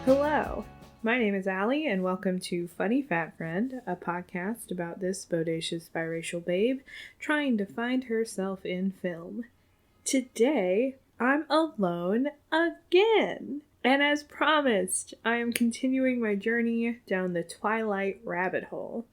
Hello, my name is Allie, and welcome to Funny Fat Friend, a podcast about this bodacious biracial babe trying to find herself in film. Today, I'm alone again, and as promised, I am continuing my journey down the Twilight rabbit hole.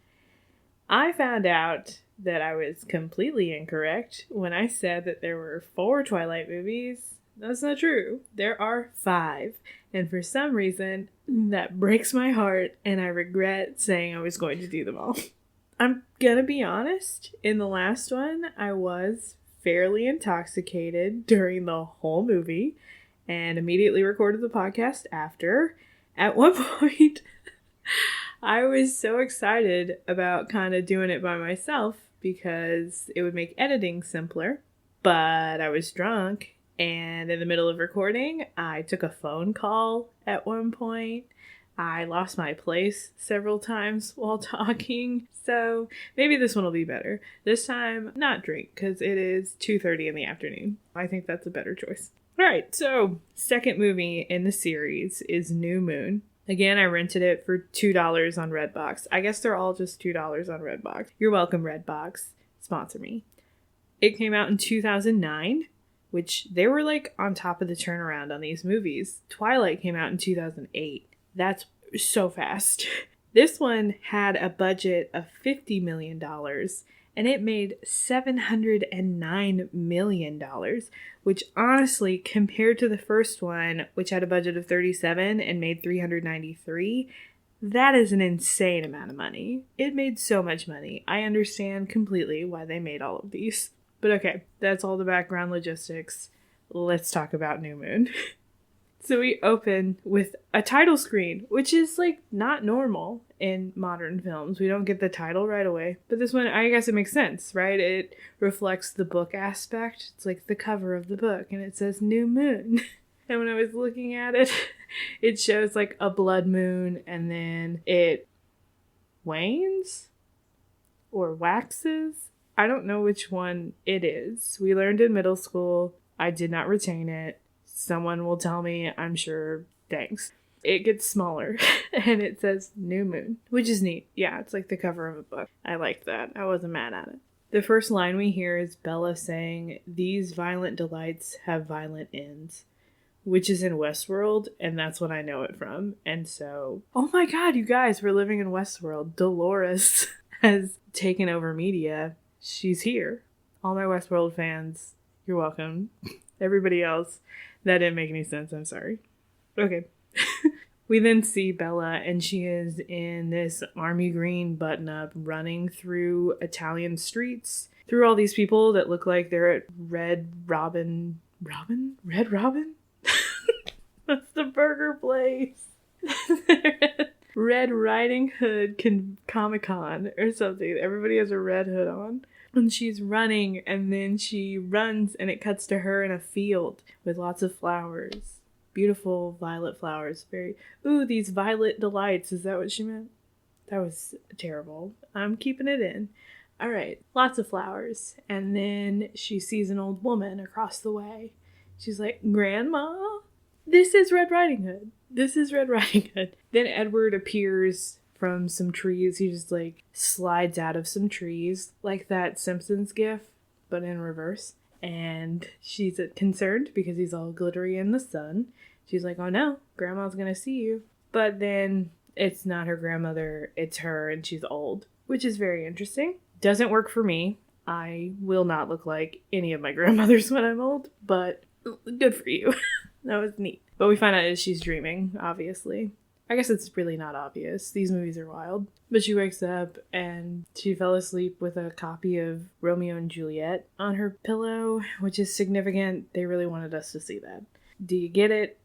I found out that I was completely incorrect when I said that there were 4 Twilight movies. That's not true. There are 5. And for some reason, that breaks my heart, and I regret saying I was going to do them all. I'm gonna be honest, in the last one, I was fairly intoxicated during the whole movie, and immediately recorded the podcast after. At one point, I was so excited about kind of doing it by myself because it would make editing simpler, but I was drunk. And in the middle of recording, I took a phone call at one point. I lost my place several times while talking. So maybe this one will be better. This time, not drink, because it is 2:30 in the afternoon. I think that's a better choice. Alright, so second movie in the series is New Moon. Again, I rented it for $2 on Redbox. I guess they're all just $2 on Redbox. You're welcome, Redbox. Sponsor me. It came out in 2009. Which they were like on top of the turnaround on these movies. Twilight came out in 2008. That's so fast. This one had a budget of $50 million and it made $709 million, which honestly, compared to the first one, which had a budget of 37 and made 393, that is an insane amount of money. It made so much money. I understand completely why they made all of these. But okay, that's all the background logistics. Let's talk about New Moon. So we open with a title screen, which is like not normal in modern films. We don't get the title right away. But this one, I guess it makes sense, right? It reflects the book aspect. It's like the cover of the book and it says New Moon. And when I was looking at it, it shows like a blood moon and then it wanes or waxes. I don't know which one it is. We learned in middle school. I did not retain it. Someone will tell me, I'm sure. Thanks. It gets smaller and it says New Moon, which is neat. Yeah, it's like the cover of a book. I liked that. I wasn't mad at it. The first line we hear is Bella saying, "These violent delights have violent ends," which is in Westworld, and that's what I know it from. And so, oh my god, you guys, we're living in Westworld. Dolores has taken over media. She's here. All my Westworld fans, you're welcome. Everybody else, that didn't make any sense. I'm sorry. Okay. We then see Bella, and she is in this army green button-up running through Italian streets, through all these people that look like they're at Red Robin? Red Robin? That's the burger place. Red Riding Hood Comic-Con or something. Everybody has a red hood on. And she's running, and then she runs, and it cuts to her in a field with lots of flowers. Beautiful violet flowers. Ooh, these violet delights. Is that what she meant? That was terrible. I'm keeping it in. Alright, lots of flowers. And then she sees an old woman across the way. She's like, "Grandma? This is Red Riding Hood. This is Red Riding Hood." Then Edward appears from some trees. He just like slides out of some trees like that Simpsons gif, but in reverse. And she's concerned because he's all glittery in the sun. She's like, "Oh no, Grandma's gonna see you." But then it's not her grandmother, it's her, and she's old, which is very interesting. Doesn't work for me. I will not look like any of my grandmothers when I'm old, but good for you. That was neat. But we find out that she's dreaming, obviously. I guess it's really not obvious. These movies are wild. But she wakes up and she fell asleep with a copy of Romeo and Juliet on her pillow, which is significant. They really wanted us to see that. Do you get it?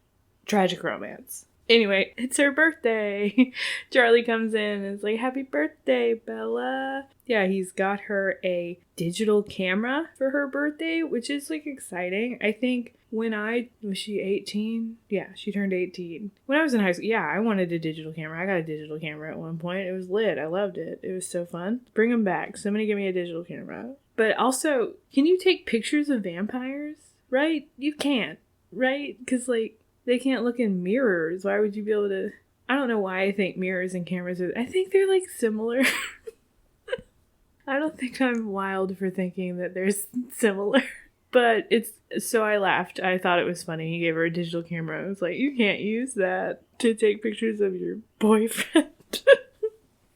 Tragic romance. Anyway, it's her birthday. Charlie comes in and is like, "Happy birthday, Bella." Yeah, he's got her a digital camera for her birthday, which is like exciting. I think was she 18? Yeah, she turned 18. When I was in high school, yeah, I wanted a digital camera. I got a digital camera at one point. It was lit. I loved it. It was so fun. Bring them back. Somebody give me a digital camera. But also, can you take pictures of vampires? Right? You can't. Right? Because, like, They can't look in mirrors. Why would you be able to? I don't know why I think mirrors and cameras are... I think they're, like, similar. I don't think I'm wild for thinking that they're similar. But it's... So I laughed. I thought it was funny. He gave her a digital camera. I was like, you can't use that to take pictures of your boyfriend.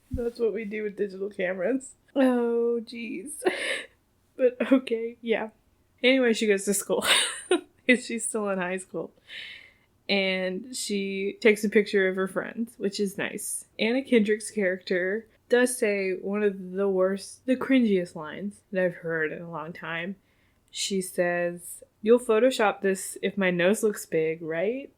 That's what we do with digital cameras. Oh, jeez. But okay, yeah. Anyway, she goes to school. She's still in high school. And she takes a picture of her friends, which is nice. Anna Kendrick's character does say one of the cringiest lines that I've heard in a long time. She says, "You'll Photoshop this if my nose looks big, right?"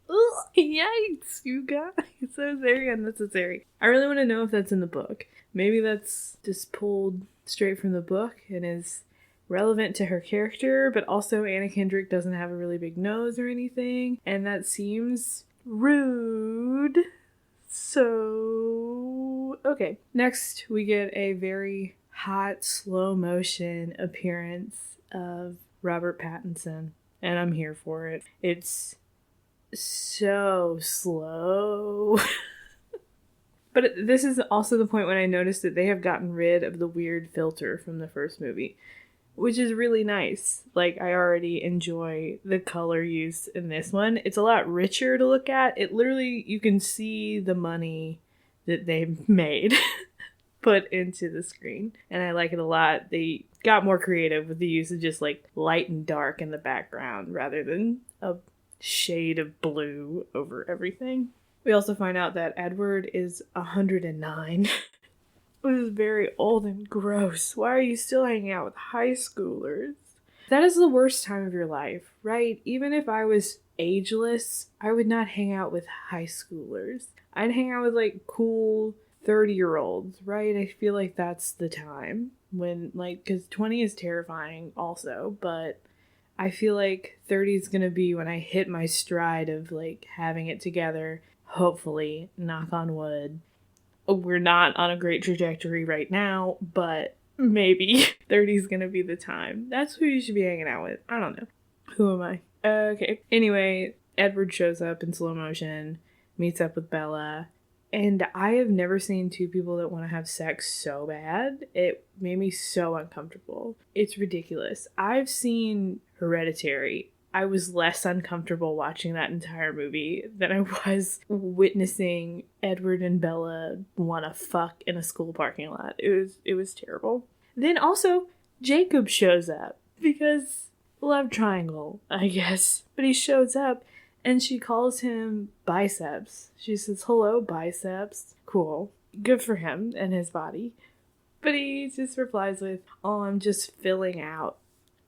Ugh, yikes, you guys. That was very unnecessary. I really want to know if that's in the book. Maybe that's just pulled straight from the book and is relevant to her character, but also Anna Kendrick doesn't have a really big nose or anything, and that seems rude. So, okay. Next, we get a very hot, slow motion appearance of Robert Pattinson, and I'm here for it. It's so slow. But this is also the point when I noticed that they have gotten rid of the weird filter from the first movie, which is really nice. Like, I already enjoy the color use in this one. It's a lot richer to look at. It literally, you can see the money that they made put into the screen. And I like it a lot. They got more creative with the use of just, like, light and dark in the background rather than a shade of blue over everything. We also find out that Edward is 109. Which is very old and gross. Why are you still hanging out with high schoolers? That is the worst time of your life, right? Even if I was ageless, I would not hang out with high schoolers. I'd hang out with, like, cool 30-year-olds, right? I feel like that's the time when, like, because 20 is terrifying also, but I feel like 30 is gonna be when I hit my stride of, like, having it together. Hopefully, knock on wood. We're not on a great trajectory right now, but maybe 30 is gonna be the time. That's who you should be hanging out with. I don't know. Who am I? Okay. Anyway, Edward shows up in slow motion, meets up with Bella, and I have never seen two people that want to have sex so bad. It made me so uncomfortable. It's ridiculous. I've seen Hereditary. I was less uncomfortable watching that entire movie than I was witnessing Edward and Bella want to fuck in a school parking lot. It was terrible. Then also, Jacob shows up because love triangle, I guess. But he shows up and she calls him Biceps. She says, "Hello, Biceps." Cool. Good for him and his body. But he just replies with, "Oh, I'm just filling out."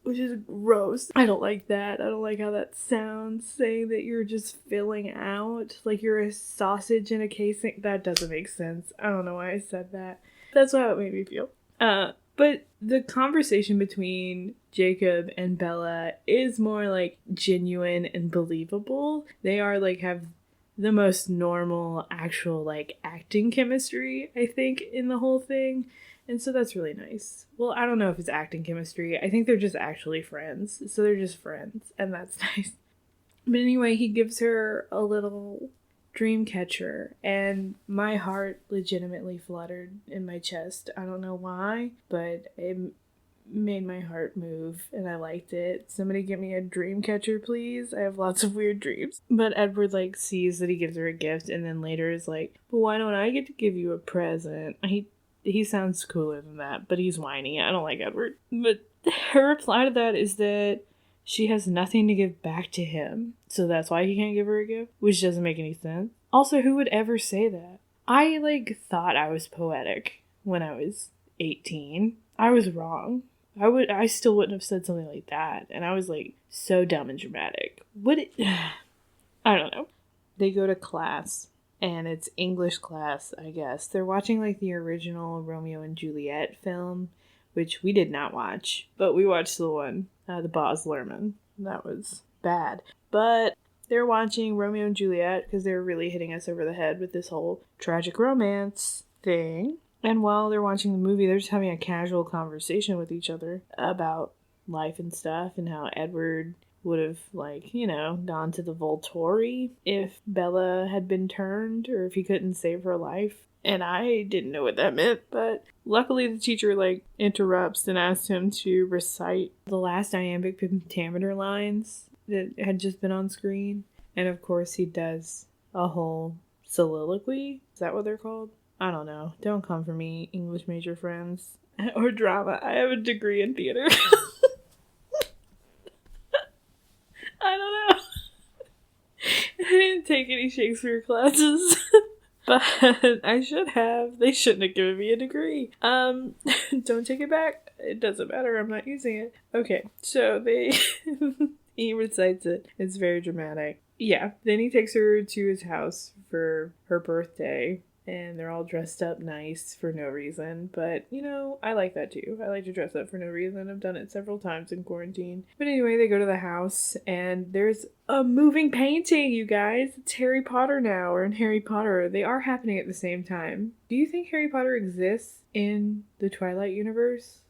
Which is gross. I don't like that. I don't like how that sounds, saying that you're just filling out. Like you're a sausage in a casing. That doesn't make sense. I don't know why I said that. That's how it made me feel. But the conversation between Jacob and Bella is more like genuine and believable. They are like have the most normal, actual like acting chemistry, I think, in the whole thing. And so that's really nice. Well, I don't know if it's acting chemistry. I think they're just actually friends. So they're just friends. And that's nice. But anyway, he gives her a little dream catcher. And my heart legitimately fluttered in my chest. I don't know why. But it made my heart move. And I liked it. Somebody get me a dream catcher, please. I have lots of weird dreams. But Edward, like, sees that he gives her a gift. And then later is like, "But why don't I get to give you a present?" He sounds cooler than that, but he's whiny. I don't like Edward. But her reply to that is that she has nothing to give back to him, so that's why he can't give her a gift, which doesn't make any sense. Also, who would ever say that? I, like, thought I was poetic when I was 18. I was wrong. I still wouldn't have said something like that, and I was, like, so dumb and dramatic. I don't know. They go to class. And it's English class, I guess. They're watching, like, the original Romeo and Juliet film, which we did not watch. But we watched the one, the Baz Luhrmann. That was bad. But they're watching Romeo and Juliet because they're really hitting us over the head with this whole tragic romance thing. And while they're watching the movie, they're just having a casual conversation with each other about life and stuff and how Edward would have, like, gone to the Volturi if Bella had been turned or if he couldn't save her life. And I didn't know what that meant, but luckily the teacher, like, interrupts and asks him to recite the last iambic pentameter lines that had just been on screen. And of course he does a whole soliloquy. Is that what they're called? I don't know. Don't come for me, English major friends. Or drama. I have a degree in theater. I don't know. I didn't take any Shakespeare classes. But I should have. They shouldn't have given me a degree. Don't take it back. It doesn't matter. I'm not using it. Okay, so he recites it. It's very dramatic. Yeah, then he takes her to his house for her birthday. And they're all dressed up nice for no reason. But, I like that too. I like to dress up for no reason. I've done it several times in quarantine. But anyway, they go to the house and there's a moving painting, you guys. It's Harry Potter now, or in Harry Potter. They are happening at the same time. Do you think Harry Potter exists in the Twilight universe?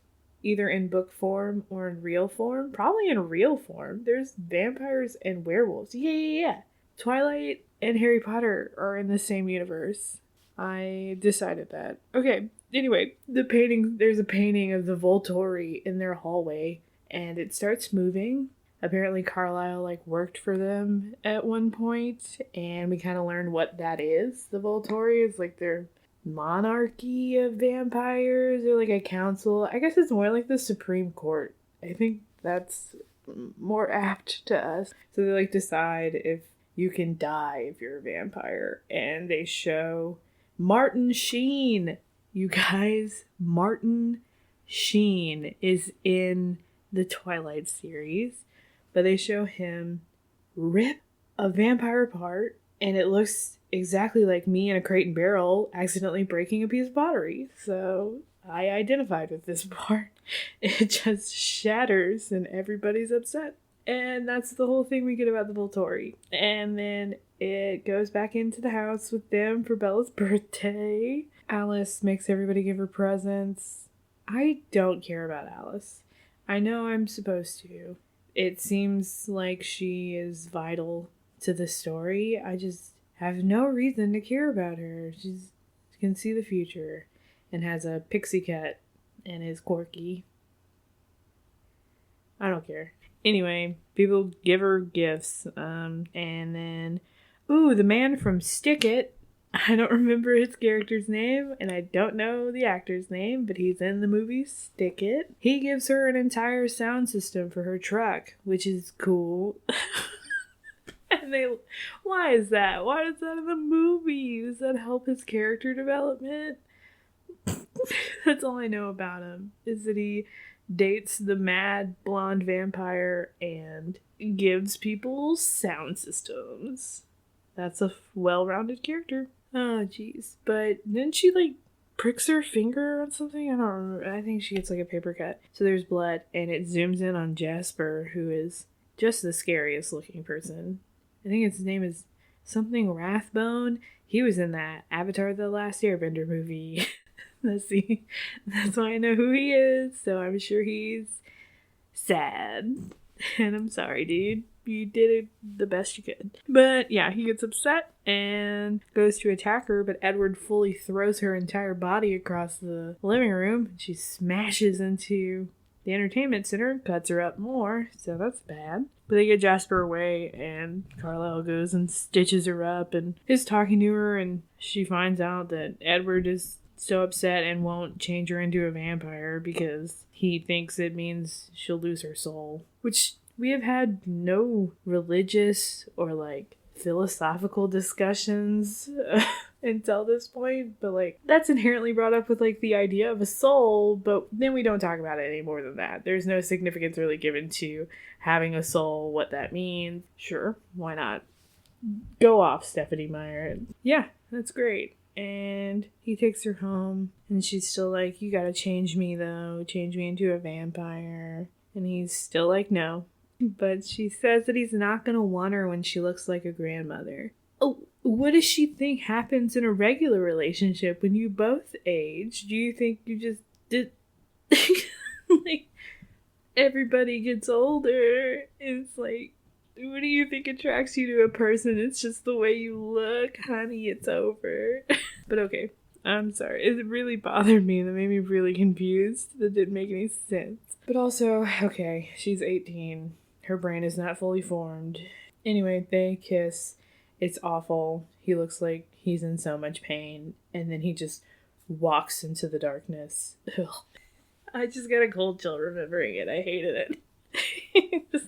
Either in book form or in real form? Probably in real form. There's vampires and werewolves. Yeah. Twilight and Harry Potter are in the same universe. I decided that. Okay, anyway, there's a painting of the Volturi in their hallway, and it starts moving. Apparently Carlisle, worked for them at one point, and we kind of learned what that is. The Volturi is, their monarchy of vampires, or, a council. I guess it's more like the Supreme Court. I think that's more apt to us. So they, decide if you can die if you're a vampire, and they show Martin Sheen, you guys. Martin Sheen is in the Twilight series, but they show him rip a vampire apart, and it looks exactly like me in a Crate and Barrel accidentally breaking a piece of pottery. So I identified with this part. It just shatters, and everybody's upset. And that's the whole thing we get about the Volturi. And then it goes back into the house with them for Bella's birthday. Alice makes everybody give her presents. I don't care about Alice. I know I'm supposed to. It seems like she is vital to the story. I just have no reason to care about her. She can see the future and has a pixie cut and is quirky. I don't care. Anyway, people give her gifts. And then, the man from Stick It. I don't remember his character's name, and I don't know the actor's name, but he's in the movie Stick It. He gives her an entire sound system for her truck, which is cool. And why is that? Why is that in the movie? Does that help his character development? That's all I know about him, is that he dates the mad blonde vampire and gives people sound systems. That's a well-rounded character. Oh, jeez. But then she, pricks her finger on something? I don't remember. I think she gets, a paper cut. So there's blood, and it zooms in on Jasper, who is just the scariest looking person. I think his name is something Rathbone. He was in that Avatar: The Last Airbender movie. That's why I know who he is, so I'm sure he's sad. And I'm sorry, dude. You did it the best you could. But yeah, he gets upset and goes to attack her, but Edward fully throws her entire body across the living room. She smashes into the entertainment center, cuts her up more, so that's bad. But they get Jasper away, and Carlisle goes and stitches her up and is talking to her, and she finds out that Edward is so upset and won't change her into a vampire because he thinks it means she'll lose her soul. Which we have had no religious or philosophical discussions until this point, but that's inherently brought up with the idea of a soul, but then we don't talk about it any more than that. There's no significance really given to having a soul, what that means. Sure, why not? Go off, Stephenie Meyer. Yeah, that's great. And he takes her home, and she's still like, you gotta change me though, change me into a vampire. And he's still like, no. But she says that he's not gonna want her when she looks like a grandmother. Oh, what does she think happens in a regular relationship when you both age? Do you think you just did... everybody gets older. It's like, what do you think attracts you to a person? It's just the way you look, honey. It's over. But okay, I'm sorry. It really bothered me. That made me really confused. That didn't make any sense. But also, okay, she's 18. Her brain is not fully formed. Anyway, they kiss. It's awful. He looks like he's in so much pain. And then he just walks into the darkness. Ugh. I just got a cold chill remembering it. I hated it. Just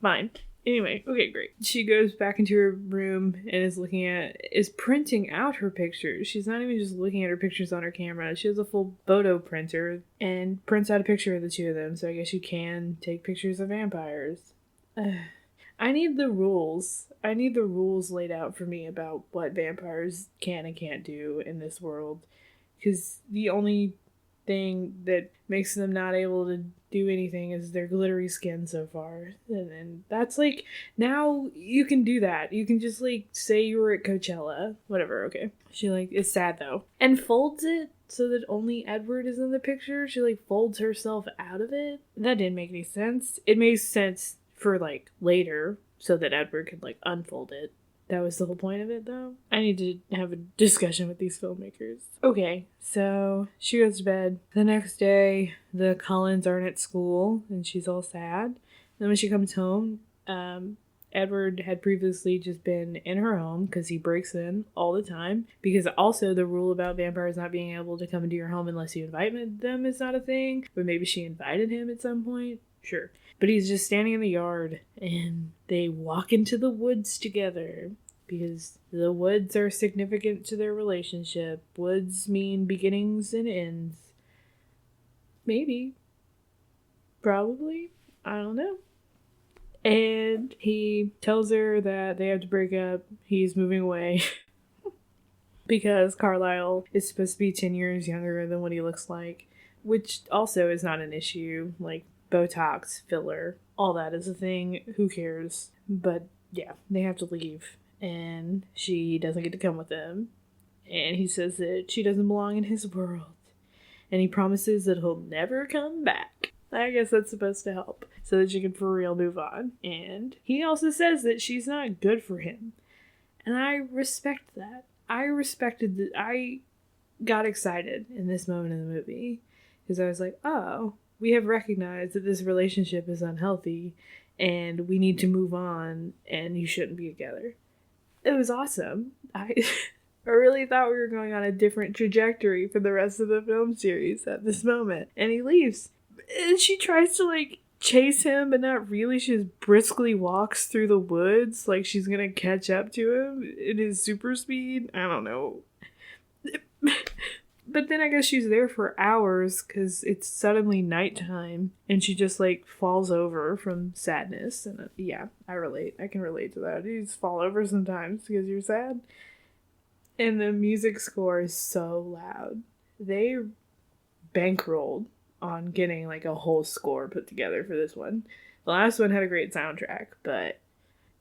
fine. Anyway, okay, great. She goes back into her room and is printing out her pictures. She's not even just looking at her pictures on her camera. She has a full photo printer and prints out a picture of the two of them. So I guess you can take pictures of vampires. I need the rules. I need the rules laid out for me about what vampires can and can't do in this world. Because the only thing that makes them not able to do anything is their glittery skin so far. And that's like, now you can do that. You can just like say you were at Coachella. Whatever, okay. She like is sad though. And folds it so that only Edward is in the picture. She like folds herself out of it. That didn't make any sense. It makes sense for like later so that Edward could like unfold it. That was the whole point of it, though. I need to have a discussion with these filmmakers. Okay, so she goes to bed. The next day, the Cullens aren't at school, and she's all sad. Then when she comes home, Edward had previously just been in her home because he breaks in all the time. Because also the rule about vampires not being able to come into your home unless you invite them is not a thing. But maybe she invited him at some point. Sure. But he's just standing in the yard, and they walk into the woods together. Because the woods are significant to their relationship. Woods mean beginnings and ends. Maybe. Probably. I don't know. And he tells her that they have to break up. He's moving away. Because Carlisle is supposed to be 10 years younger than what he looks like. Which also is not an issue. Like, Botox, filler, all that is a thing. Who cares? But yeah, they have to leave. And she doesn't get to come with him. And he says that she doesn't belong in his world. And he promises that he'll never come back. I guess that's supposed to help. So that she can for real move on. And he also says that she's not good for him. And I respect that. I got excited in this moment in the movie. Because I was like, oh, we have recognized that this relationship is unhealthy. And we need to move on. And you shouldn't be together. It was awesome. I really thought we were going on a different trajectory for the rest of the film series at this moment. And he leaves. And she tries to, like, chase him, but not really. She just briskly walks through the woods like she's gonna catch up to him in his super speed. I don't know. But then I guess she's there for hours because it's suddenly nighttime and she just like falls over from sadness. And yeah, I relate. I can relate to that. You just fall over sometimes because you're sad. And the music score is so loud. They bankrolled on getting like a whole score put together for this one. The last one had a great soundtrack, but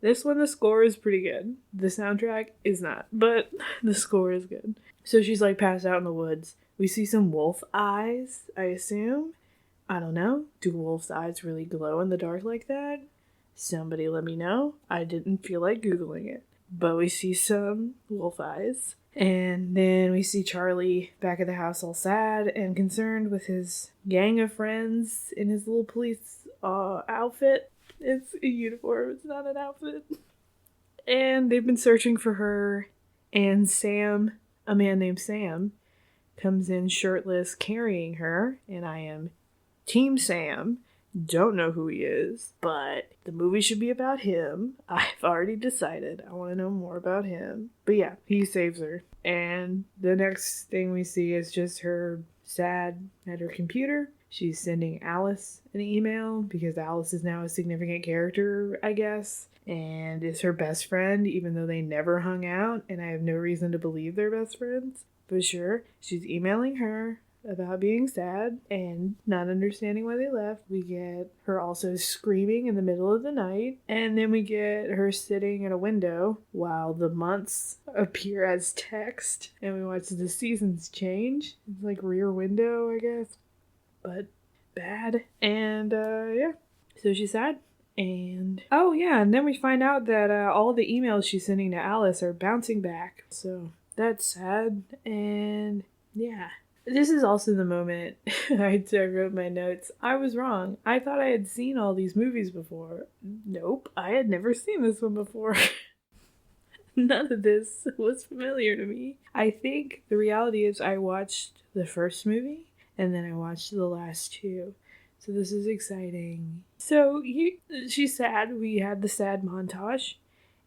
this one, the score is pretty good. The soundtrack is not, but the score is good. So she's like passed out in the woods. We see some wolf eyes, I assume. I don't know. Do wolf's eyes really glow in the dark like that? Somebody let me know. I didn't feel like Googling it. But we see some wolf eyes. And then we see Charlie back at the house all sad and concerned with his gang of friends in his little police outfit. It's a uniform. It's not an outfit. And they've been searching for her. And Sam, a man named Sam, comes in shirtless carrying her. And I am Team Sam. Don't know who he is, but the movie should be about him. I've already decided. I want to know more about him. But yeah, he saves her. And the next thing we see is just her sad at her computer. She's sending Alice an email because Alice is now a significant character, I guess, and is her best friend, even though they never hung out, and I have no reason to believe they're best friends. But sure, she's emailing her about being sad and not understanding why they left. We get her also screaming in the middle of the night, and then we get her sitting at a window while the months appear as text, and we watch the seasons change. It's like Rear Window, I guess. But bad. And yeah, so she's sad. And oh yeah, and then we find out that all the emails she's sending to Alice are bouncing back. So that's sad. And yeah, this is also the moment I wrote my notes. I was wrong. I thought I had seen all these movies before. Nope, I had never seen this one before. None of this was familiar to me. I think the reality is I watched the first movie and then I watched the last two. So this is exciting. So she's sad. We had the sad montage.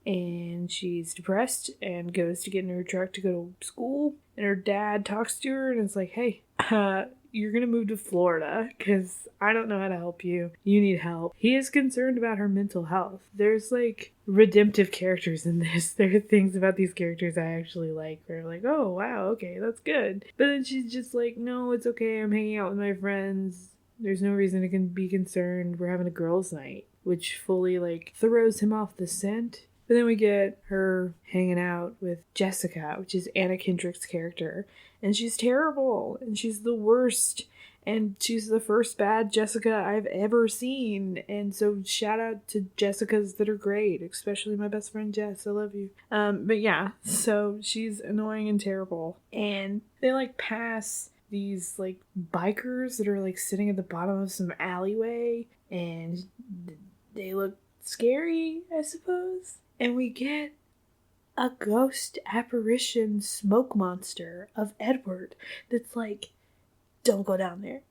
And she's depressed and goes to get in her truck to go to school. And her dad talks to her and is like, hey, you're going to move to Florida because I don't know how to help you. You need help. He is concerned about her mental health. There's like redemptive characters in this. There are things about these characters I actually like. Where I'm like, oh, wow, okay, that's good. But then she's just like, no, it's okay. I'm hanging out with my friends. There's no reason to be concerned. We're having a girls' night, which fully like throws him off the scent. But then we get her hanging out with Jessica, which is Anna Kendrick's character. And she's terrible. And she's the worst. And she's the first bad Jessica I've ever seen. And so shout out to Jessicas that are great. Especially my best friend Jess. I love you. But yeah, so she's annoying and terrible. And they like pass these like bikers that are like sitting at the bottom of some alleyway. And they look scary, I suppose. And we get a ghost apparition smoke monster of Edward that's like, don't go down there.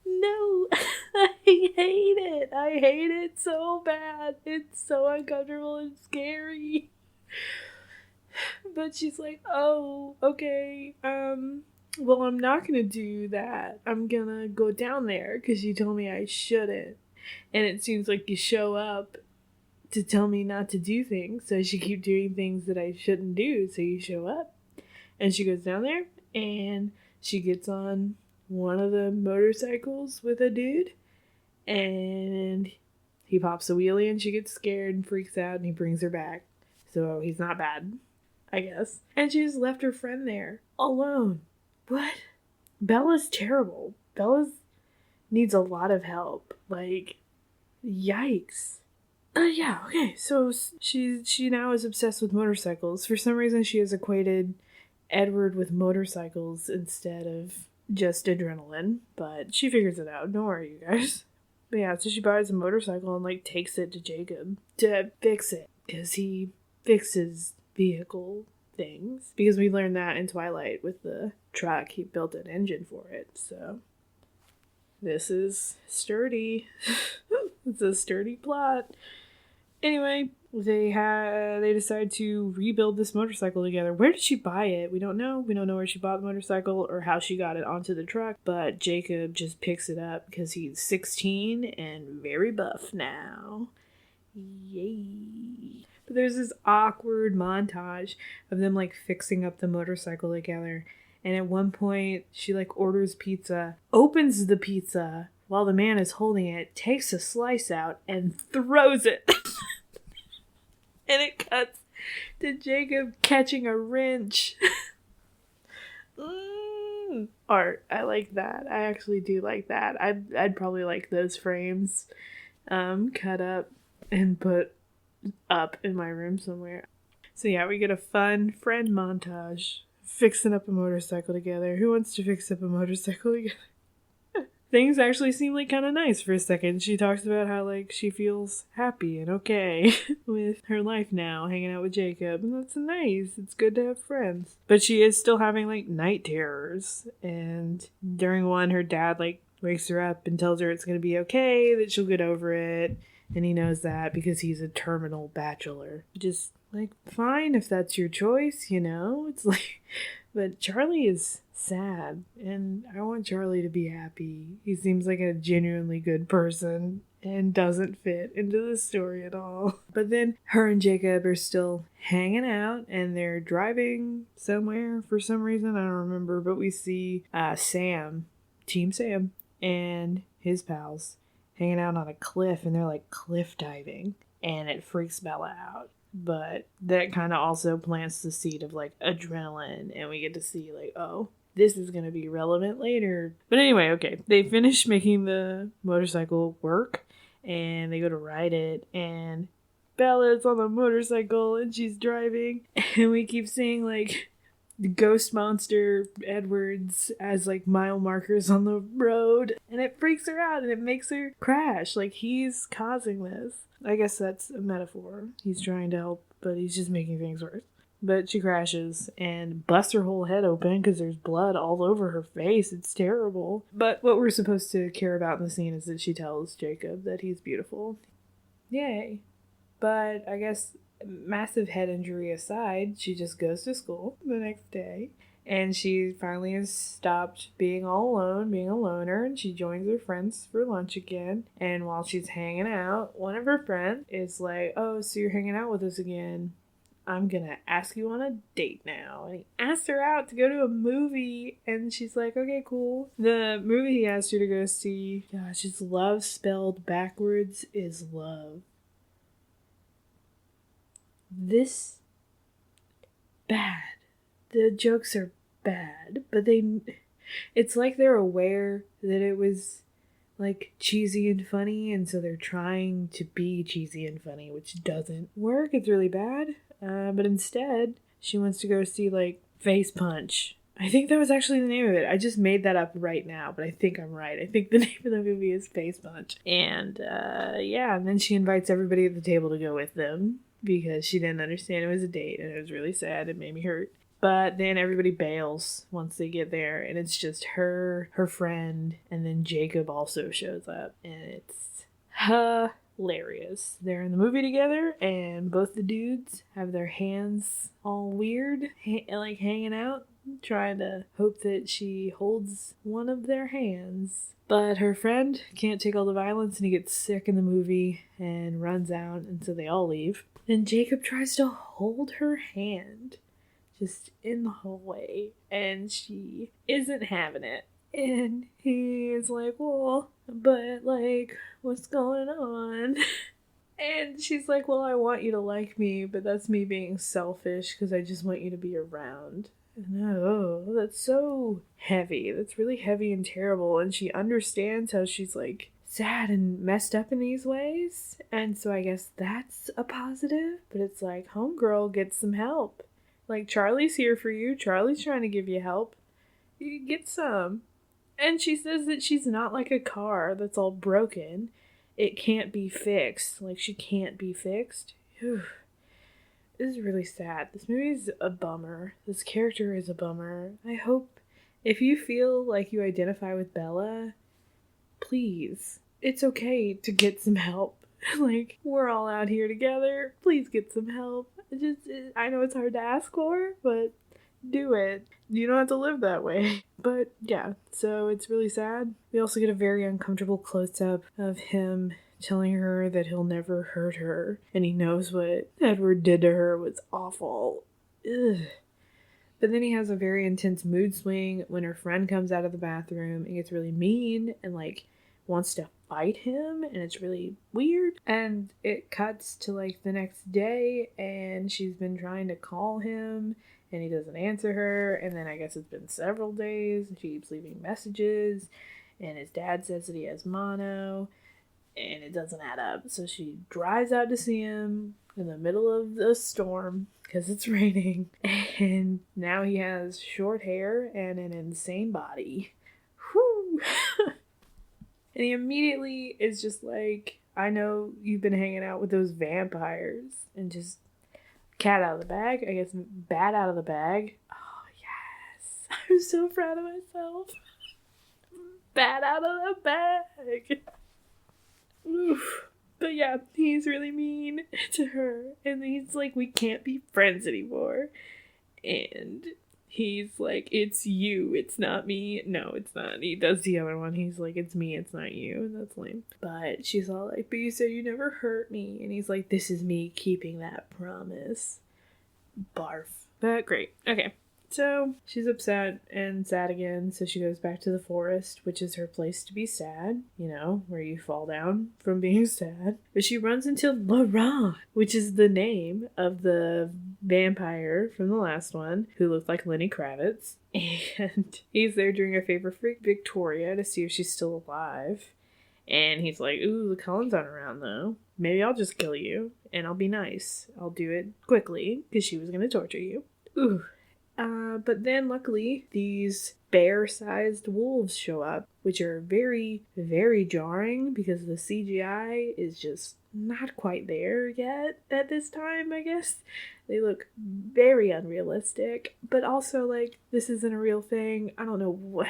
No, I hate it. I hate it so bad. It's so uncomfortable and scary. But she's like, oh, okay, well, I'm not gonna do that. I'm gonna go down there because you told me I shouldn't. And it seems like you show up to tell me not to do things, so I should keep doing things that I shouldn't do, so you show up. And she goes down there, and she gets on one of the motorcycles with a dude, and he pops a wheelie, and she gets scared and freaks out, and he brings her back. So he's not bad, I guess. And she just left her friend there, alone. What? Bella's terrible. Bella needs a lot of help. Like, yikes. Yeah, okay. So she now is obsessed with motorcycles. For some reason, she has equated Edward with motorcycles instead of just adrenaline. But she figures it out. Don't worry, you guys. But yeah, so she buys a motorcycle and like takes it to Jacob to fix it. Because he fixes vehicle things, because we learned that in Twilight with the truck. He built an engine for it, so this is sturdy. It's a sturdy plot. Anyway, they decide to rebuild this motorcycle together. Where did she buy it? We don't know. We don't know where she bought the motorcycle or how she got it onto the truck, but Jacob just picks it up because he's 16 and very buff now. Yay. But there's this awkward montage of them like fixing up the motorcycle together. And at one point, she like orders pizza, opens the pizza while the man is holding it, takes a slice out, and throws it. And it cuts to Jacob catching a wrench. Art. I like that. I actually do like that. I'd probably like those frames cut up and put up in my room somewhere. So yeah, we get a fun friend montage fixing up a motorcycle together. Who wants to fix up a motorcycle together? Things actually seem like kind of nice for a second. She talks about how like she feels happy and okay with her life now, hanging out with Jacob, and that's nice. It's good to have friends. But she is still having like night terrors, and during one, her dad like wakes her up and tells her it's gonna be okay, that she'll get over it, and he knows that because he's a terminal bachelor. Just like, fine if that's your choice, you know? It's like, but Charlie is sad, and I want Charlie to be happy. He seems like a genuinely good person and doesn't fit into the story at all. But then her and Jacob are still hanging out, and they're driving somewhere for some reason. I don't remember, but we see Sam, Team Sam, and his pals hanging out on a cliff, and they're like cliff diving, and it freaks Bella out. but that kind of also plants the seed of like adrenaline, and we get to see like, oh, this is going to be relevant later. But anyway, okay, they finish making the motorcycle work, and they go to ride it, and Bella's on the motorcycle, and she's driving, and we keep seeing like the ghost monster Edwards as like mile markers on the road, and it freaks her out, and it makes her crash. Like, he's causing this. I guess that's a metaphor. He's trying to help, but he's just making things worse. But she crashes and busts her whole head open because there's blood all over her face. It's terrible. But what we're supposed to care about in the scene is that she tells Jacob that he's beautiful. Yay. But I guess, massive head injury aside, she just goes to school the next day. And she finally has stopped being all alone, being a loner, and she joins her friends for lunch again. And while she's hanging out, one of her friends is like, oh, so you're hanging out with us again. I'm gonna ask you on a date now. And he asked her out to go to a movie, and she's like, okay, cool. The movie he asked her to go see, gosh, it's love spelled backwards is love. This bad. The jokes are bad, but it's like they're aware that it was like cheesy and funny, and so they're trying to be cheesy and funny, which doesn't work. It's really bad. But instead, she wants to go see like Face Punch. I think that was actually the name of it. I just made that up right now, but I think I'm right. I think the name of the movie is Face Punch. And and then she invites everybody at the table to go with them because she didn't understand it was a date, and it was really sad. It made me hurt. But then everybody bails once they get there, and it's just her friend, and then Jacob also shows up, and it's hilarious. They're in the movie together, and both the dudes have their hands all weird, like hanging out, trying to hope that she holds one of their hands. But her friend can't take all the violence, and he gets sick in the movie and runs out, and so they all leave. And Jacob tries to hold her hand just in the hallway, and she isn't having it. And he is like, well, but like, what's going on? And she's like, well, I want you to like me, but that's me being selfish because I just want you to be around. And oh, that's so heavy. That's really heavy and terrible. And she understands how she's like sad and messed up in these ways. And so I guess that's a positive. But it's like, homegirl, get some help. Like, Charlie's here for you. Charlie's trying to give you help. You get some. And she says that she's not like a car that's all broken. It can't be fixed. Like, she can't be fixed. Whew. This is really sad. This movie's a bummer. This character is a bummer. I hope if you feel like you identify with Bella, please, it's okay to get some help. Like, we're all out here together. Please get some help. I know it's hard to ask for, but do it. You don't have to live that way. But yeah, so it's really sad. We also get a very uncomfortable close-up of him telling her that he'll never hurt her, and he knows what Edward did to her was awful. Ugh. But then he has a very intense mood swing when her friend comes out of the bathroom and gets really mean and like wants to fight him, and it's really weird. And it cuts to like the next day, and she's been trying to call him and he doesn't answer her, and then I guess it's been several days and she keeps leaving messages, and his dad says that he has mono, and it doesn't add up. So she drives out to see him in the middle of the storm because it's raining, and now he has short hair and an insane body. Whew. And he immediately is just like, I know you've been hanging out with those vampires, and just cat out of the bag, I guess, bat out of the bag. Oh, yes. I'm so proud of myself. Bat out of the bag. Oof. But yeah, he's really mean to her, and he's like, we can't be friends anymore. And he's like, it's you, it's not me. No, it's not. He does the other one. He's like, it's me, it's not you. And that's lame. But she's all like, but you said you never hurt me. And he's like, this is me keeping that promise. Barf. But great. Okay. So she's upset and sad again, so she goes back to the forest, which is her place to be sad, where you fall down from being sad. But she runs into Laurent, which is the name of the vampire from the last one, who looked like Lenny Kravitz. And he's there doing a favor for Victoria to see if she's still alive. And he's like, ooh, the Cullens aren't around though. Maybe I'll just kill you, and I'll be nice. I'll do it quickly, because she was going to torture you. Ooh. But then, luckily, these bear-sized wolves show up, which are very, very jarring, because the CGI is just not quite there yet at this time, I guess. They look very unrealistic, but also, like, this isn't a real thing. I don't know what...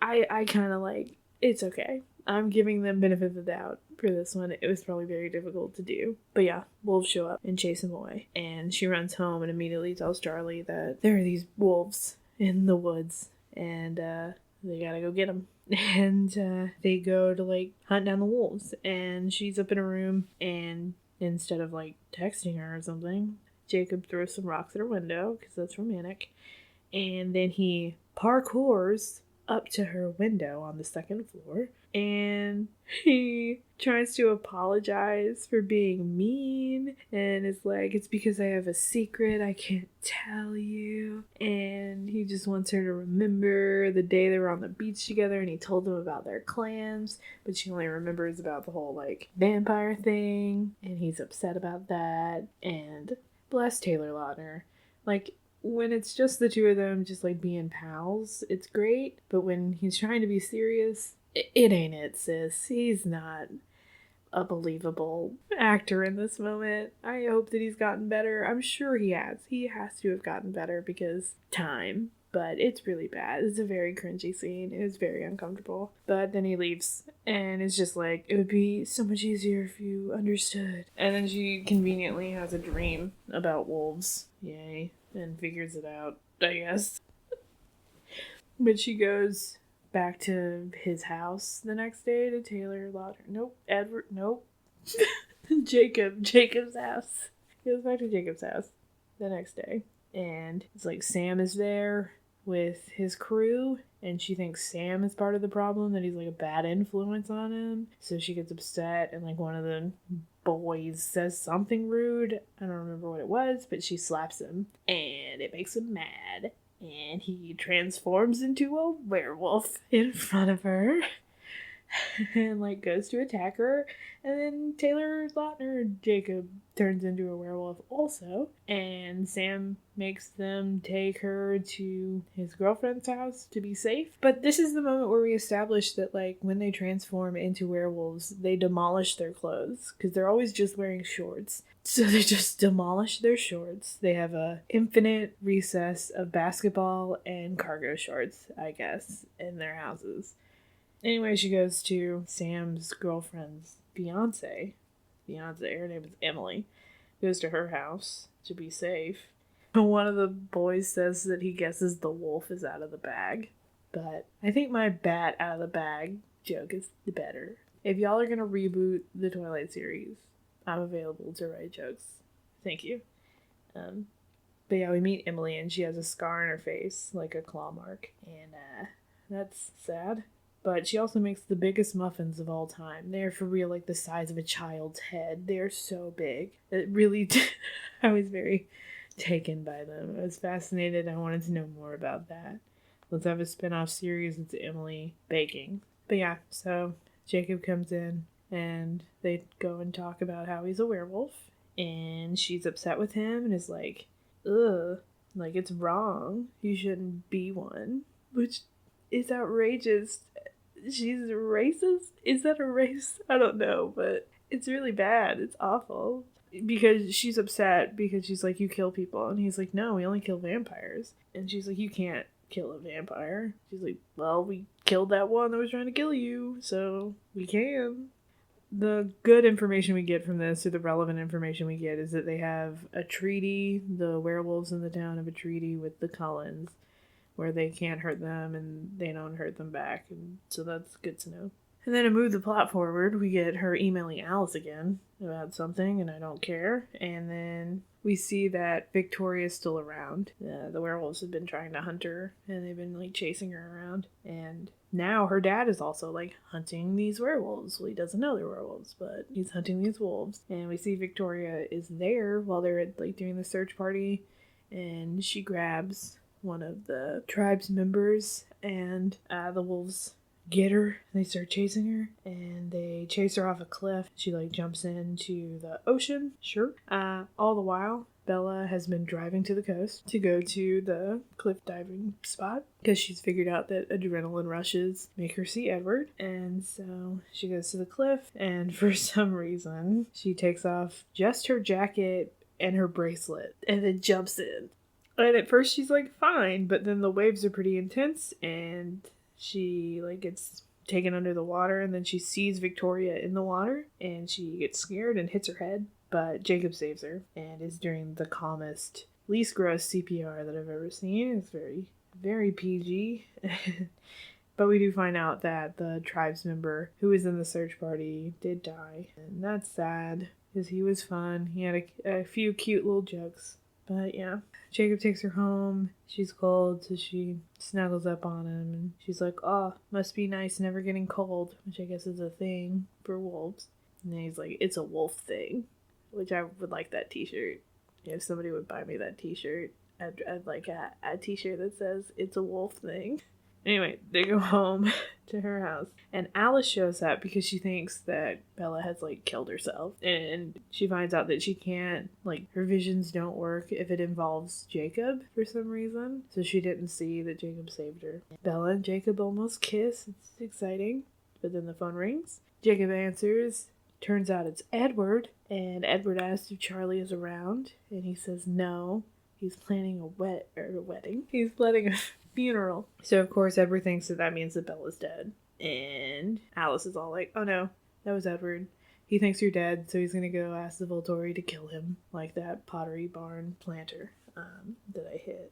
I kind of like... It's okay. I'm giving them benefit of the doubt for this one. It was probably very difficult to do. But yeah, wolves show up and chase him away. And she runs home and immediately tells Charlie that there are these wolves in the woods. And they gotta go get them. And they go to, like, hunt down the wolves. And she's up in her room. And instead of, like, texting her or something, Jacob throws some rocks at her window, because that's romantic. And then he parkours up to her window on the second floor, and he tries to apologize for being mean, and is like, it's because I have a secret I can't tell you, and he just wants her to remember the day they were on the beach together, and he told them about their clams, but she only remembers about the whole, like, vampire thing, and he's upset about that. And bless Taylor Lautner, like, when it's just the two of them just, like, being pals, it's great. But when he's trying to be serious, it ain't it, sis. He's not a believable actor in this moment. I hope that he's gotten better. I'm sure he has. He has to have gotten better because time. But it's really bad. It's a very cringy scene. It was very uncomfortable. But then he leaves and it's just like, it would be so much easier if you understood. And then she conveniently has a dream about wolves. Yay. And figures it out, I guess. But she goes back to his house the next day to Taylor Lautner. Nope. Edward. Nope. Jacob's house. He goes back to Jacob's house the next day. And it's like Sam is there with his crew. And she thinks Sam is part of the problem, that he's like a bad influence on him. So she gets upset, and like one of the boys says something rude. I don't remember what it was, but she slaps him. And it makes him mad. And he transforms into a werewolf in front of her. And like goes to attack her. And then Taylor Lautner, Jacob, turns into a werewolf also. And Sam makes them take her to his girlfriend's house to be safe. But this is the moment where we establish that, like, when they transform into werewolves, they demolish their clothes, because they're always just wearing shorts. So they just demolish their shorts. They have a infinite recess of basketball and cargo shorts, I guess, in their houses. Anyway, she goes to Sam's girlfriend's fiance, her name is Emily, goes to her house to be safe. One of the boys says that he guesses the wolf is out of the bag, but I think my bat out of the bag joke is the better. If y'all are going to reboot the Twilight series, I'm available to write jokes. Thank you. But yeah, we meet Emily and she has a scar on her face, like a claw mark, and that's sad. But she also makes the biggest muffins of all time. They're for real like the size of a child's head. They're so big. It really I was very taken by them. I was fascinated. I wanted to know more about that. Let's have a spin-off series. It's Emily baking. But yeah, so Jacob comes in and they go and talk about how he's a werewolf. And she's upset with him and is like, ugh, like it's wrong. You shouldn't be one. Which is outrageous. She's racist? Is that a race? I don't know, but it's really bad. It's awful. Because she's upset because she's like, you kill people. And he's like, no, we only kill vampires. And she's like, you can't kill a vampire. She's like, well, we killed that one that was trying to kill you, so we can. The good information we get from this, or the relevant information we get, is that they have a treaty, the werewolves in the town have a treaty with the Cullens, where they can't hurt them and they don't hurt them back, and so that's good to know. And then to move the plot forward, we get her emailing Alice again about something, and I don't care. And then we see that Victoria's still around. The werewolves have been trying to hunt her, and they've been like chasing her around. And now her dad is also like hunting these werewolves. Well, he doesn't know they're werewolves, but he's hunting these wolves. And we see Victoria is there while they're like doing the search party, and she grabs one of the tribe's members, and the wolves get her. They start chasing her, and they chase her off a cliff. She like jumps into the ocean. Sure. All the while, Bella has been driving to the coast to go to the cliff diving spot because she's figured out that adrenaline rushes make her see Edward. And so she goes to the cliff, and for some reason, she takes off just her jacket and her bracelet and then jumps in. And at first she's like fine, but then the waves are pretty intense, and she like gets taken under the water, and then she sees Victoria in the water, and she gets scared and hits her head. But Jacob saves her, and is doing the calmest, least gross CPR that I've ever seen. It's very, very PG. But we do find out that the tribes member who was in the search party did die, and that's sad because he was fun. He had a few cute little jokes. But yeah, Jacob takes her home. She's cold, so she snuggles up on him, and she's like, oh, must be nice never getting cold, which I guess is a thing for wolves. And then he's like, it's a wolf thing, which I would like that t-shirt. If somebody would buy me that t-shirt, I'd like a t-shirt that says, it's a wolf thing. Anyway, they go home to her house, and Alice shows up because she thinks that Bella has like killed herself, and she finds out that she can't, like, her visions don't work if it involves Jacob for some reason, so she didn't see that Jacob saved her. Bella and Jacob almost kiss. It's exciting, but then the phone rings. Jacob answers. Turns out it's Edward, and Edward asks if Charlie is around, and he says no. He's planning a wedding. He's planning a funeral. So, of course, Edward thinks that means that Bella's dead. And Alice is all like, oh no, that was Edward. He thinks you're dead, so he's gonna go ask the Volturi to kill him, like that Pottery Barn planter that I hit.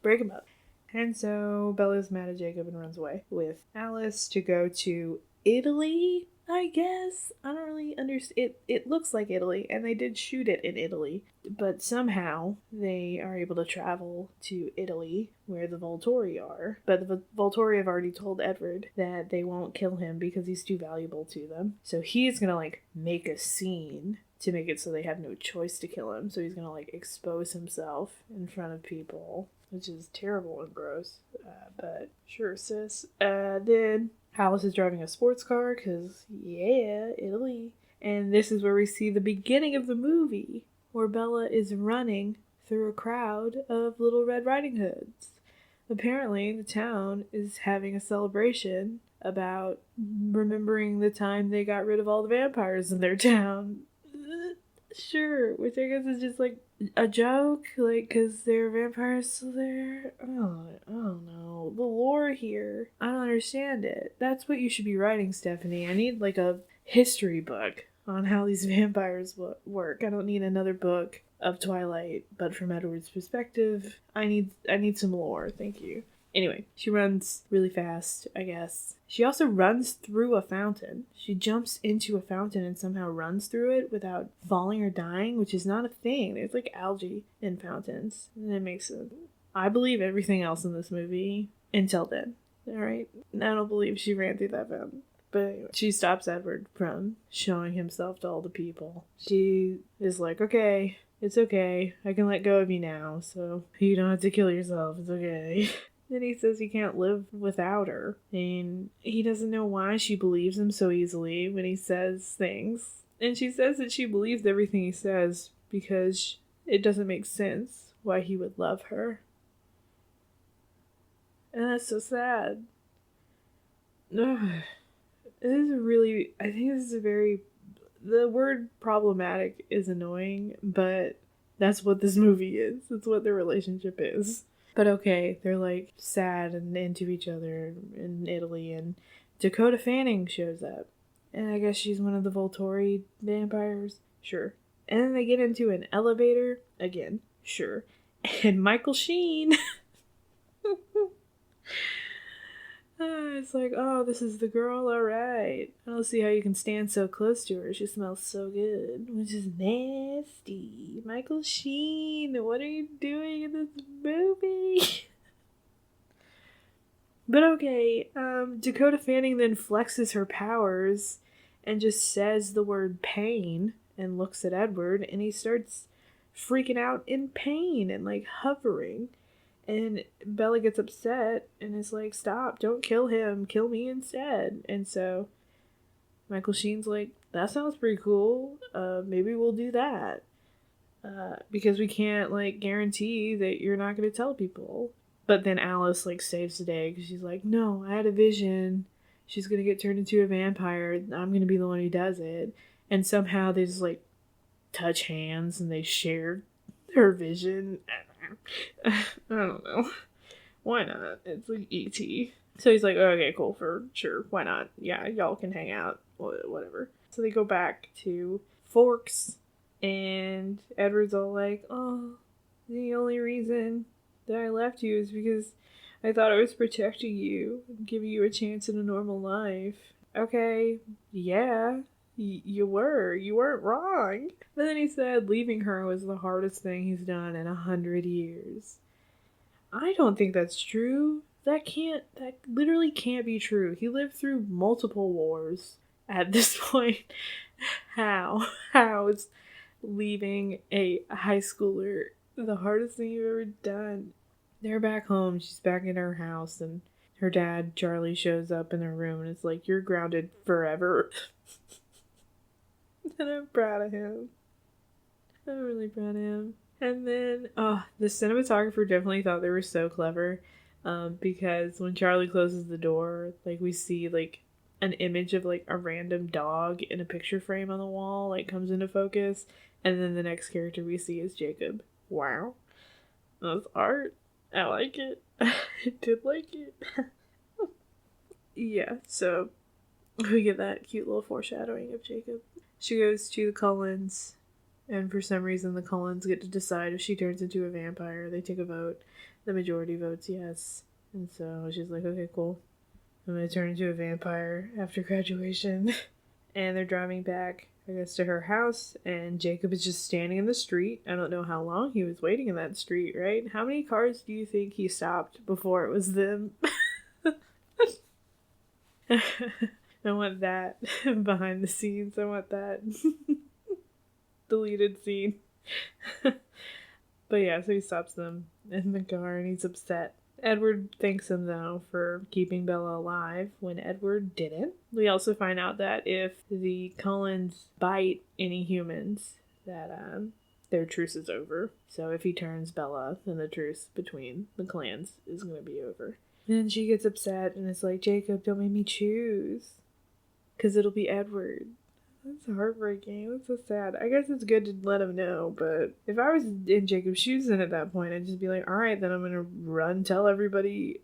Break him up. And so Bella's mad at Jacob and runs away with Alice to go to Italy, I guess. I don't really understand. It looks like Italy, and they did shoot it in Italy, but somehow they are able to travel to Italy, where the Volturi are. But the Volturi have already told Edward that they won't kill him because he's too valuable to them. So he's gonna, like, make a scene to make it so they have no choice to kill him. So he's gonna, like, expose himself in front of people, which is terrible and gross. But sure, sis. Then Alice is driving a sports car, because, yeah, Italy. And this is where we see the beginning of the movie, where Bella is running through a crowd of Little Red Riding Hoods. Apparently, the town is having a celebration about remembering the time they got rid of all the vampires in their town. Sure, which I guess is just, like, a joke, like, because there are vampires still there. Oh, I don't know. The lore here, I don't understand it. That's what you should be writing, Stephanie. I need, like, a history book on how these vampires work. I don't need another book of Twilight, but from Edward's perspective. I need some lore, thank you. Anyway, she runs really fast, I guess. She also runs through a fountain. She jumps into a fountain and somehow runs through it without falling or dying, which is not a thing. There's like algae in fountains. And it makes sense. I believe everything else in this movie until then. Alright? I don't believe she ran through that fountain. But anyway, she stops Edward from showing himself to all the people. She is like, okay, it's okay. I can let go of you now, so you don't have to kill yourself. It's okay. Then he says he can't live without her. And he doesn't know why she believes him so easily when he says things. And she says that she believes everything he says because it doesn't make sense why he would love her. And that's so sad. Ugh. This is really, I think this is a very, the word problematic is annoying, but that's what this movie is. It's what their relationship is. But okay, they're like sad and into each other in Italy, and Dakota Fanning shows up. And I guess she's one of the Volturi vampires. Sure. And then they get into an elevator. Again, sure. And Michael Sheen. It's like, oh, this is the girl, alright. I don't see how you can stand so close to her. She smells so good. Which is nasty. Michael Sheen, what are you doing in this movie? But okay, Dakota Fanning then flexes her powers and just says the word pain and looks at Edward, and he starts freaking out in pain and like hovering. And Bella gets upset and is like, stop, don't kill him, kill me instead. And so Michael Sheen's like, that sounds pretty cool. Maybe we'll do that. Because we can't like guarantee that you're not going to tell people. But then Alice like saves the day because she's like, no, I had a vision. She's going to get turned into a vampire. I'm going to be the one who does it. And somehow they just like touch hands and they share her vision. I don't know. Why not? It's like E.T. So he's like, okay, cool, for sure. Why not? Yeah, y'all can hang out. Whatever. So they go back to Forks, and Edward's all like, oh, the only reason that I left you is because I thought I was protecting you and giving you a chance in a normal life. Okay, yeah, you were. You weren't wrong. But then he said leaving her was the hardest thing he's done in 100 years. I don't think that's true. That literally can't be true. He lived through multiple wars at this point. How is leaving a high schooler the hardest thing you've ever done? They're back home. She's back in her house, and her dad, Charlie, shows up in their room and is like, you're grounded forever. And I'm proud of him. I'm really proud of him. And then, the cinematographer definitely thought they were so clever. Because when Charlie closes the door, like, we see, like, an image of, like, a random dog in a picture frame on the wall, like, comes into focus. And then the next character we see is Jacob. Wow. That's art. I like it. I did like it. Yeah, so we get that cute little foreshadowing of Jacob. She goes to the Cullens, and for some reason the Cullens get to decide if she turns into a vampire. They take a vote. The majority votes yes. And so she's like, okay, cool. I'm gonna turn into a vampire after graduation. And they're driving back, I guess, to her house, and Jacob is just standing in the street. I don't know how long he was waiting in that street, right? How many cars do you think he stopped before it was them? I want that behind the scenes. I want that deleted scene. But yeah, so he stops them in the car and he's upset. Edward thanks him, though, for keeping Bella alive when Edward didn't. We also find out that if the Cullens bite any humans, that their truce is over. So if he turns Bella, then the truce between the clans is going to be over. Then she gets upset and is like, Jacob, don't make me choose. Because it'll be Edward. That's heartbreaking. That's so sad. I guess it's good to let him know, but if I was in Jacob's shoes then at that point, I'd just be like, alright, then I'm gonna run tell everybody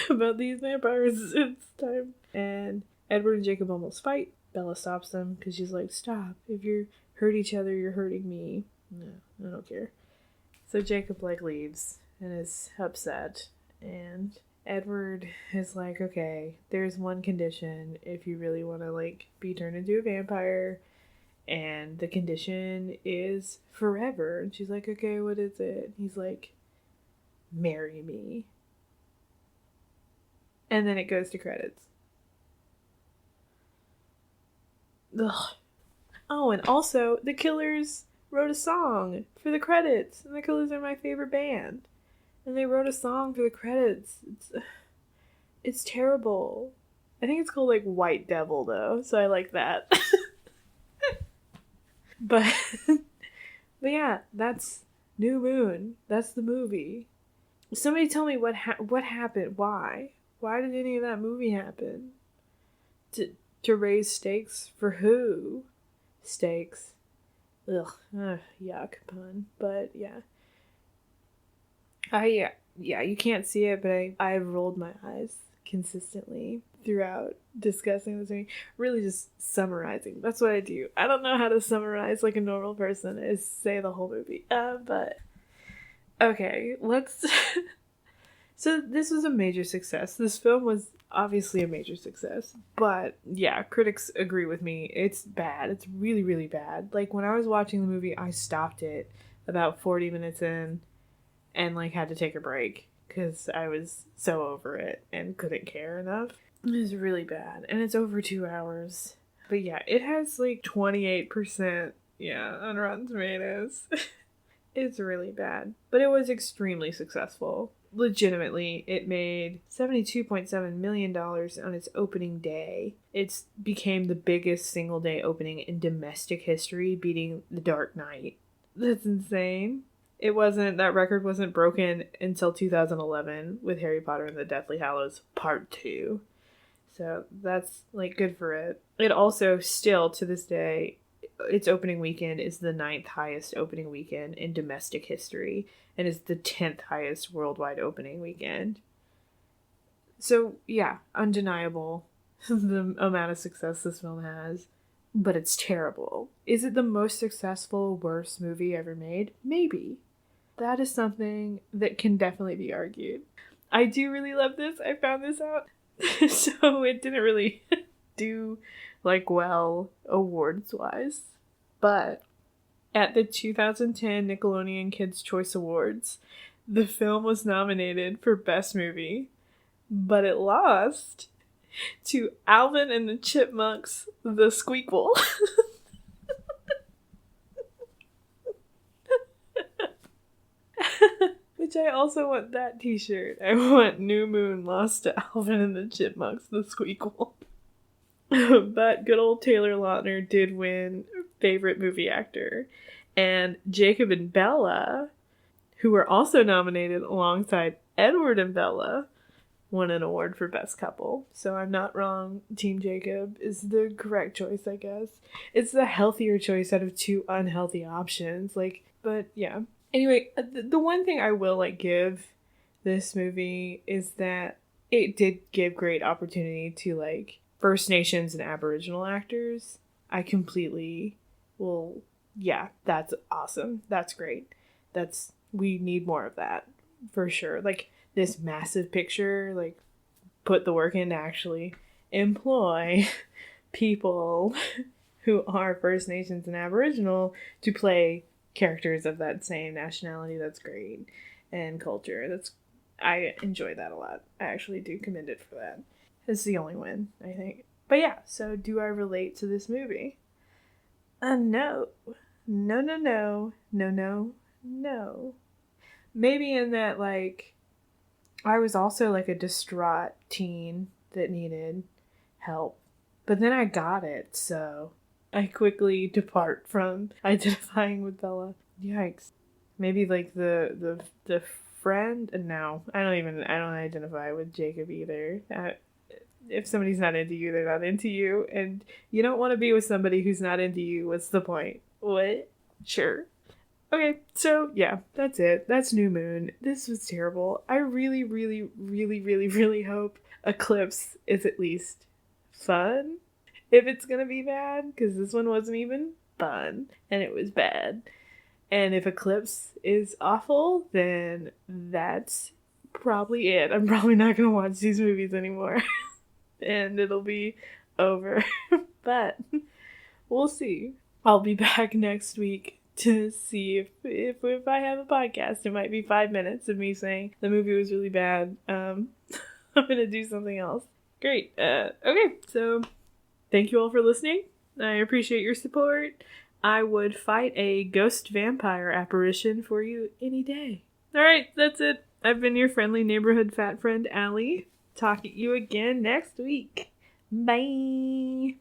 about these vampires. It's time. And Edward and Jacob almost fight. Bella stops them because she's like, stop. If you hurt each other, you're hurting me. No, I don't care. So Jacob, like, leaves and is upset. And Edward is like, okay, there's one condition if you really want to, like, be turned into a vampire, and the condition is forever. And she's like, okay, what is it? And he's like, marry me. And then it goes to credits. Ugh. Oh, and also, The Killers wrote a song for the credits, and The Killers are my favorite band. And they wrote a song for the credits. It's terrible. I think it's called, like, White Devil, though, so I like that. but yeah, that's New Moon. That's the movie. Somebody tell me what happened. Why? Why did any of that movie happen? To raise stakes for who? Stakes. Ugh. Yuck pun. But yeah. Yeah, you can't see it, but I've rolled my eyes consistently throughout discussing this movie. Really just summarizing. That's what I do. I don't know how to summarize like a normal person, is say the whole movie. But okay, let's So this was a major success. This film was obviously a major success. But yeah, critics agree with me. It's bad. It's really, really bad. Like, when I was watching the movie, I stopped it about 40 minutes in and, like, had to take a break because I was so over it and couldn't care enough. It was really bad. And it's over 2 hours. But yeah, it has, like, 28%, on Rotten Tomatoes. It's really bad. But it was extremely successful. Legitimately, it made $72.7 million on its opening day. It became the biggest single day opening in domestic history, beating The Dark Knight. That's insane. That record wasn't broken until 2011 with Harry Potter and the Deathly Hallows Part 2. So that's, like, good for it. It also still, to this day, its opening weekend is the 9th highest opening weekend in domestic history and is the 10th highest worldwide opening weekend. So, yeah, undeniable the amount of success this film has, but it's terrible. Is it the most successful, worst movie ever made? Maybe. That is something that can definitely be argued. I do really love this. I found this out. So it didn't really do, like, well awards-wise. But at the 2010 Nickelodeon Kids' Choice Awards, the film was nominated for Best Movie, but it lost to Alvin and the Chipmunks, The Squeakquel. Which I also want that t-shirt. I want New Moon lost to Alvin and the Chipmunks, The Squeakquel. But good old Taylor Lautner did win favorite movie actor. And Jacob and Bella, who were also nominated alongside Edward and Bella, won an award for Best Couple. So I'm not wrong. Team Jacob is the correct choice, I guess. It's the healthier choice out of two unhealthy options. But yeah. Anyway, the one thing I will, give this movie is that it did give great opportunity to, First Nations and Aboriginal actors. I completely that's awesome. That's great. We need more of that, for sure. This massive picture, put the work in to actually employ people who are First Nations and Aboriginal to play characters of that same nationality. That's great. And culture. I enjoy that a lot. I actually do commend it for that. It's the only win, I think. But yeah, so do I relate to this movie? No. No. Maybe in that, I was also, a distraught teen that needed help. But then I got it, so I quickly depart from identifying with Bella. Yikes. Maybe, the friend? No, I don't identify with Jacob either. If somebody's not into you, they're not into you. And you don't want to be with somebody who's not into you. What's the point? What? Sure. Okay, so yeah, that's it. That's New Moon. This was terrible. I really, really, really, really, really hope Eclipse is at least fun. If it's gonna be bad, because this one wasn't even fun. And it was bad. And if Eclipse is awful, then that's probably it. I'm probably not gonna watch these movies anymore. And it'll be over. But we'll see. I'll be back next week to see if I have a podcast. It might be 5 minutes of me saying the movie was really bad. I'm gonna do something else. Great. Okay, so thank you all for listening. I appreciate your support. I would fight a ghost vampire apparition for you any day. Alright, that's it. I've been your friendly neighborhood fat friend, Allie. Talk at you again next week. Bye.